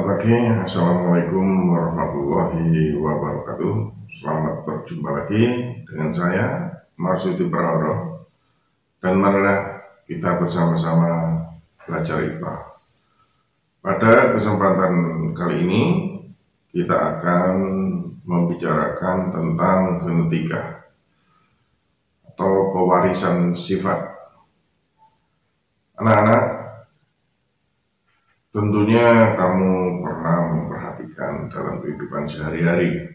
Selamat pagi, Assalamualaikum warahmatullahi wabarakatuh. Selamat berjumpa lagi dengan saya, Marsudi Pranoro. Dan marilah kita bersama-sama belajar IPA. Pada kesempatan kali ini, kita akan membicarakan tentang genetika atau pewarisan sifat. Anak-anak, tentunya kamu pernah memperhatikan dalam kehidupan sehari-hari,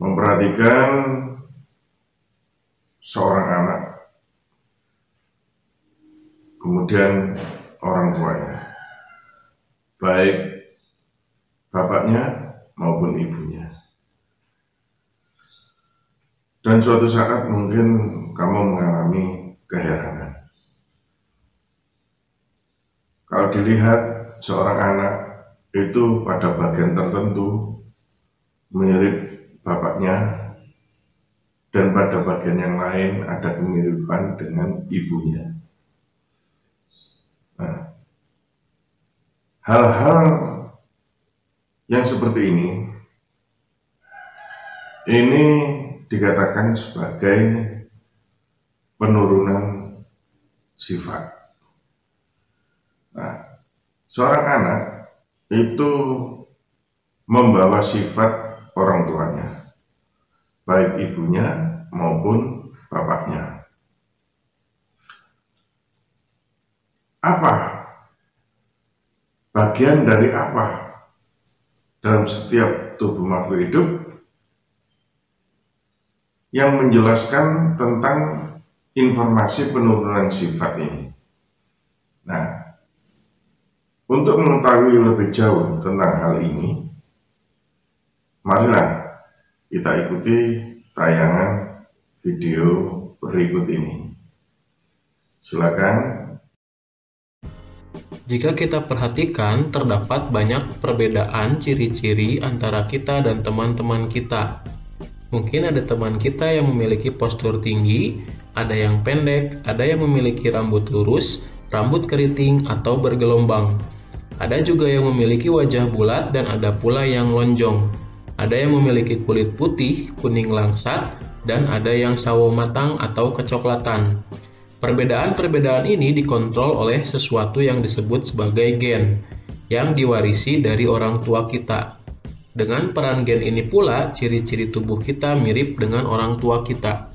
memperhatikan seorang anak, kemudian orang tuanya, baik bapaknya maupun ibunya. Dan suatu saat mungkin kamu mengalami keheranan. Kalau dilihat seorang anak itu pada bagian tertentu mirip bapaknya, dan pada bagian yang lain ada kemiripan dengan ibunya. Nah, hal-hal yang seperti ini dikatakan sebagai penurunan sifat. Nah, seorang anak itu membawa sifat orang tuanya, baik ibunya maupun bapaknya. Apa? Bagian dari apa dalam setiap tubuh makhluk hidup yang menjelaskan tentang informasi penurunan sifat ini? Nah, untuk mengetahui lebih jauh tentang hal ini, marilah kita ikuti tayangan video berikut ini. Silakan. Jika kita perhatikan, terdapat banyak perbedaan ciri-ciri antara kita dan teman-teman kita. Mungkin ada teman kita yang memiliki postur tinggi, ada yang pendek, ada yang memiliki rambut lurus, rambut keriting, atau bergelombang. Ada juga yang memiliki wajah bulat dan ada pula yang lonjong. Ada yang memiliki kulit putih, kuning langsat, dan ada yang sawo matang atau kecoklatan. Perbedaan-perbedaan ini dikontrol oleh sesuatu yang disebut sebagai gen, yang diwarisi dari orang tua kita. Dengan peran gen ini pula, ciri-ciri tubuh kita mirip dengan orang tua kita.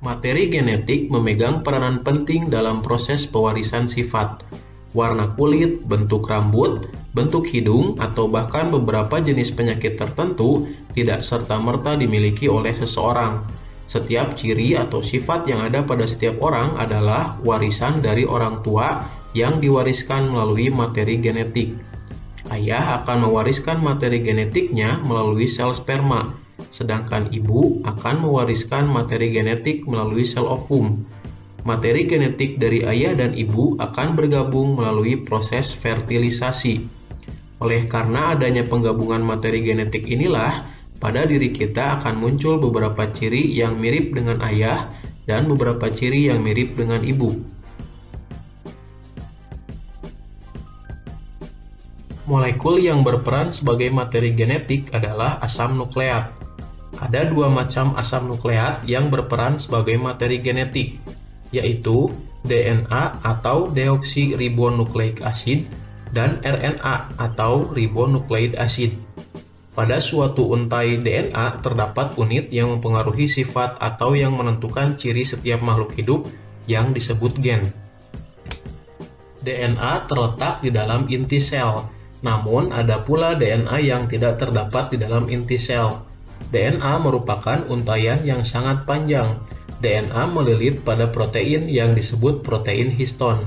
Materi genetik memegang peranan penting dalam proses pewarisan sifat. Warna kulit, bentuk rambut, bentuk hidung, atau bahkan beberapa jenis penyakit tertentu tidak serta-merta dimiliki oleh seseorang. Setiap ciri atau sifat yang ada pada setiap orang adalah warisan dari orang tua yang diwariskan melalui materi genetik. Ayah akan mewariskan materi genetiknya melalui sel sperma, sedangkan ibu akan mewariskan materi genetik melalui sel ovum. Materi genetik dari ayah dan ibu akan bergabung melalui proses fertilisasi. Oleh karena adanya penggabungan materi genetik inilah, pada diri kita akan muncul beberapa ciri yang mirip dengan ayah dan beberapa ciri yang mirip dengan ibu. Molekul yang berperan sebagai materi genetik adalah asam nukleat. Ada dua macam asam nukleat yang berperan sebagai materi genetik, yaitu DNA atau deoksiribonukleik acid dan RNA atau ribonukleik acid. Pada suatu untai DNA terdapat unit yang mempengaruhi sifat atau yang menentukan ciri setiap makhluk hidup yang disebut gen. DNA terletak di dalam inti sel, namun ada pula DNA yang tidak terdapat di dalam inti sel. DNA merupakan untaian yang sangat panjang. DNA melilit pada protein yang disebut protein histon.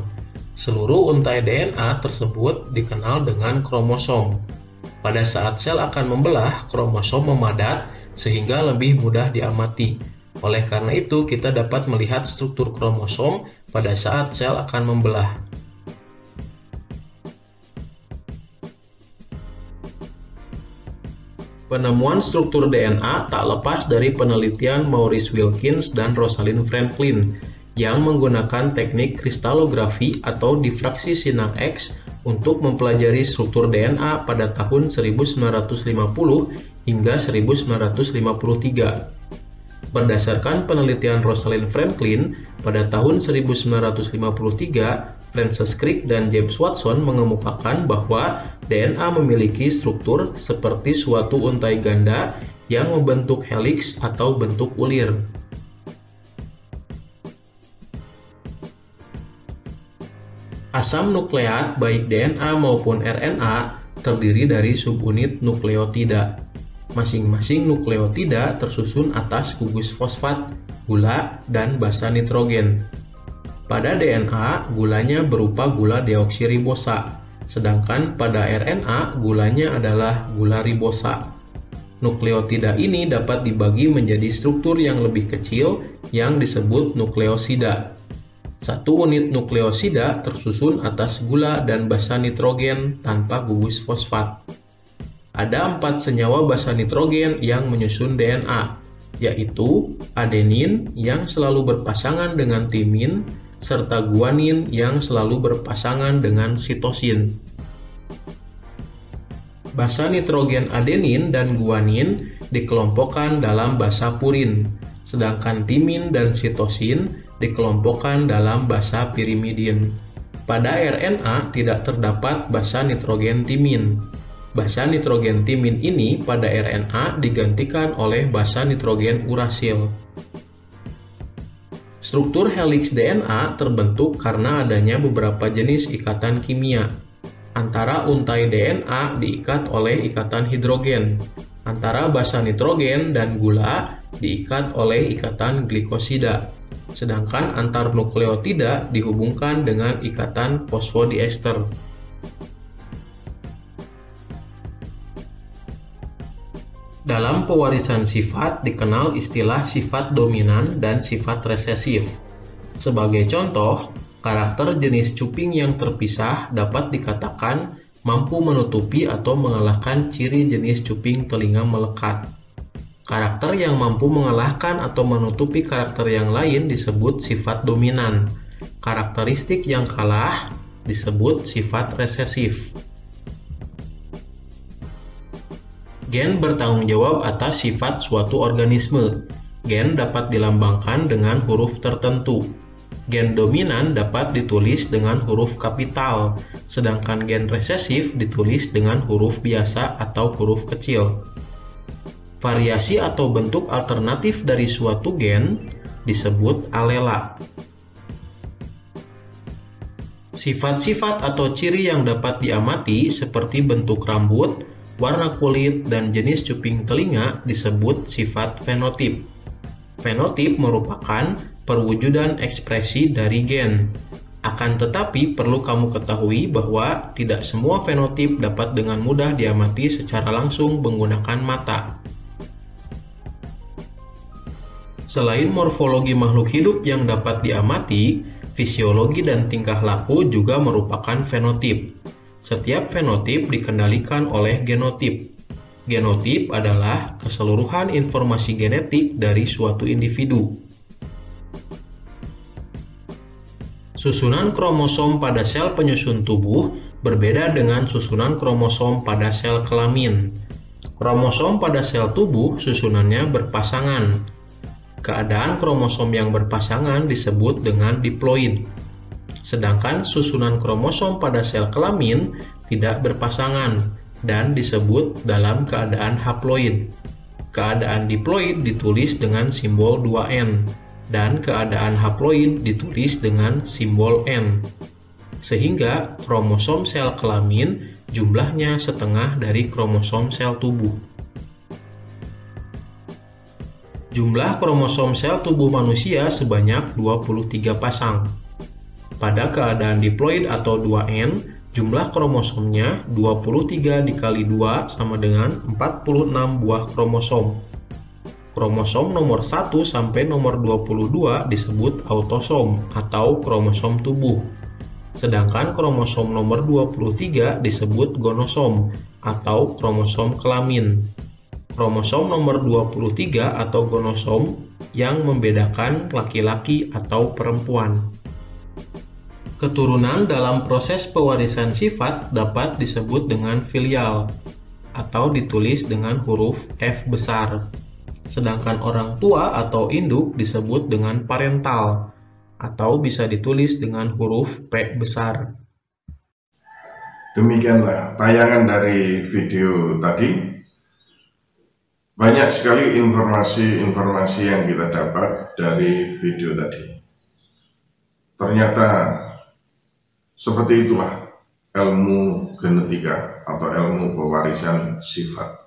Seluruh untai DNA tersebut dikenal dengan kromosom. Pada saat sel akan membelah, kromosom memadat sehingga lebih mudah diamati. Oleh karena itu, kita dapat melihat struktur kromosom pada saat sel akan membelah. Penemuan struktur DNA tak lepas dari penelitian Maurice Wilkins dan Rosalind Franklin yang menggunakan teknik kristalografi atau difraksi sinar X untuk mempelajari struktur DNA pada tahun 1950 hingga 1953. Berdasarkan penelitian Rosalind Franklin, pada tahun 1953, Francis Crick dan James Watson mengemukakan bahwa DNA memiliki struktur seperti suatu untai ganda yang membentuk heliks atau bentuk ulir. Asam nukleat baik DNA maupun RNA terdiri dari subunit nukleotida. Masing-masing nukleotida tersusun atas gugus fosfat, gula, dan basa nitrogen. Pada DNA, gulanya berupa gula deoksiribosa, sedangkan pada RNA gulanya adalah gula ribosa. Nukleotida ini dapat dibagi menjadi struktur yang lebih kecil yang disebut nukleosida. Satu unit nukleosida tersusun atas gula dan basa nitrogen tanpa gugus fosfat. Ada 4 senyawa basa nitrogen yang menyusun DNA, yaitu adenin yang selalu berpasangan dengan timin, serta guanin yang selalu berpasangan dengan sitosin. Basa nitrogen adenin dan guanin dikelompokkan dalam basa purin, sedangkan timin dan sitosin dikelompokkan dalam basa pirimidin. Pada RNA tidak terdapat basa nitrogen timin. Basa nitrogen timin ini pada RNA digantikan oleh basa nitrogen urasil. Struktur heliks DNA terbentuk karena adanya beberapa jenis ikatan kimia. Antara untai DNA diikat oleh ikatan hidrogen. Antara basa nitrogen dan gula diikat oleh ikatan glikosida. Sedangkan antar nukleotida dihubungkan dengan ikatan fosfodiester. Dalam pewarisan sifat dikenal istilah sifat dominan dan sifat resesif. Sebagai contoh, karakter jenis cuping yang terpisah dapat dikatakan mampu menutupi atau mengalahkan ciri jenis cuping telinga melekat. Karakter yang mampu mengalahkan atau menutupi karakter yang lain disebut sifat dominan. Karakteristik yang kalah disebut sifat resesif. Gen bertanggung jawab atas sifat suatu organisme. Gen dapat dilambangkan dengan huruf tertentu. Gen dominan dapat ditulis dengan huruf kapital, sedangkan gen resesif ditulis dengan huruf biasa atau huruf kecil. Variasi atau bentuk alternatif dari suatu gen disebut alela. Sifat-sifat atau ciri yang dapat diamati seperti bentuk rambut, warna kulit, dan jenis cuping telinga disebut sifat fenotip. Fenotip merupakan perwujudan ekspresi dari gen. Akan tetapi perlu kamu ketahui bahwa tidak semua fenotip dapat dengan mudah diamati secara langsung menggunakan mata. Selain morfologi makhluk hidup yang dapat diamati, fisiologi dan tingkah laku juga merupakan fenotip. Setiap fenotip dikendalikan oleh genotip. Genotip adalah keseluruhan informasi genetik dari suatu individu. Susunan kromosom pada sel penyusun tubuh berbeda dengan susunan kromosom pada sel kelamin. Kromosom pada sel tubuh susunannya berpasangan. Keadaan kromosom yang berpasangan disebut dengan diploid. Sedangkan susunan kromosom pada sel kelamin tidak berpasangan dan disebut dalam keadaan haploid. Keadaan diploid ditulis dengan simbol 2N dan keadaan haploid ditulis dengan simbol N. Sehingga kromosom sel kelamin jumlahnya setengah dari kromosom sel tubuh. Jumlah kromosom sel tubuh manusia sebanyak 23 pasang. Pada keadaan diploid atau 2N, jumlah kromosomnya 23 dikali 2 sama dengan 46 buah kromosom. Kromosom nomor 1 sampai nomor 22 disebut autosom atau kromosom tubuh. Sedangkan kromosom nomor 23 disebut gonosom atau kromosom kelamin. Kromosom nomor 23 atau gonosom yang membedakan laki-laki atau perempuan. Keturunan dalam proses pewarisan sifat dapat disebut dengan filial atau ditulis dengan huruf F besar. Sedangkan orang tua atau induk disebut dengan parental atau bisa ditulis dengan huruf P besar. Demikianlah tayangan dari video tadi. Banyak sekali informasi-informasi yang kita dapat dari video tadi. Ternyata seperti itulah ilmu genetika atau ilmu pewarisan sifat.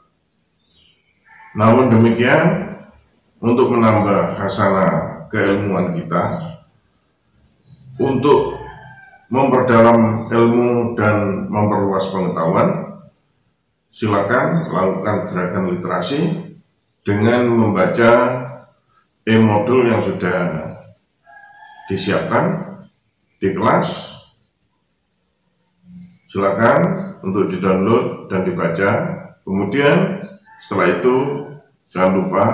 Namun demikian, untuk menambah khasanah keilmuan kita, untuk memperdalam ilmu dan memperluas pengetahuan, silakan lakukan gerakan literasi dengan membaca e-modul yang sudah disiapkan di kelas. Silakan untuk di-download dan dibaca. Kemudian setelah itu jangan lupa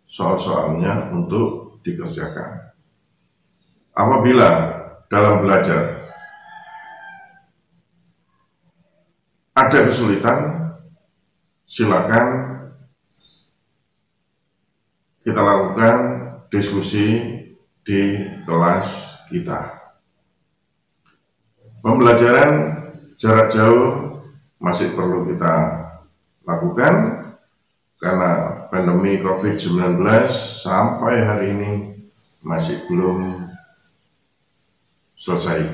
soal-soalnya untuk dikerjakan. Apabila dalam belajar ada kesulitan, silakan kita lakukan diskusi di kelas kita. Pembelajaran jarak jauh masih perlu kita lakukan karena pandemi COVID-19 sampai hari ini masih belum selesai.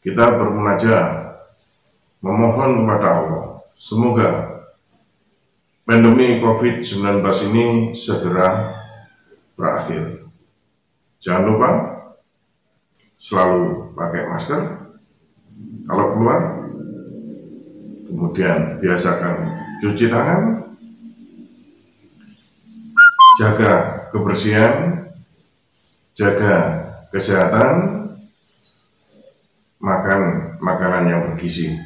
Kita bermunajat memohon kepada Allah, semoga pandemi COVID-19 ini segera berakhir. Jangan lupa selalu pakai masker kalau keluar, kemudian biasakan cuci tangan, jaga kebersihan, jaga kesehatan, makan makanan yang bergizi,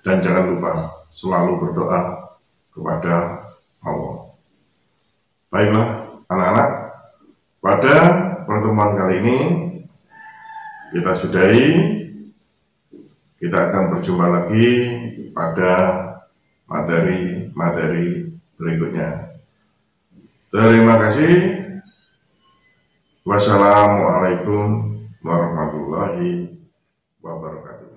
dan jangan lupa selalu berdoa kepada Allah. Baiklah anak-anak, pada pertemuan kali ini kita sudahi. Kita akan berjumpa lagi pada materi-materi berikutnya. Terima kasih. Wassalamualaikum warahmatullahi wabarakatuh.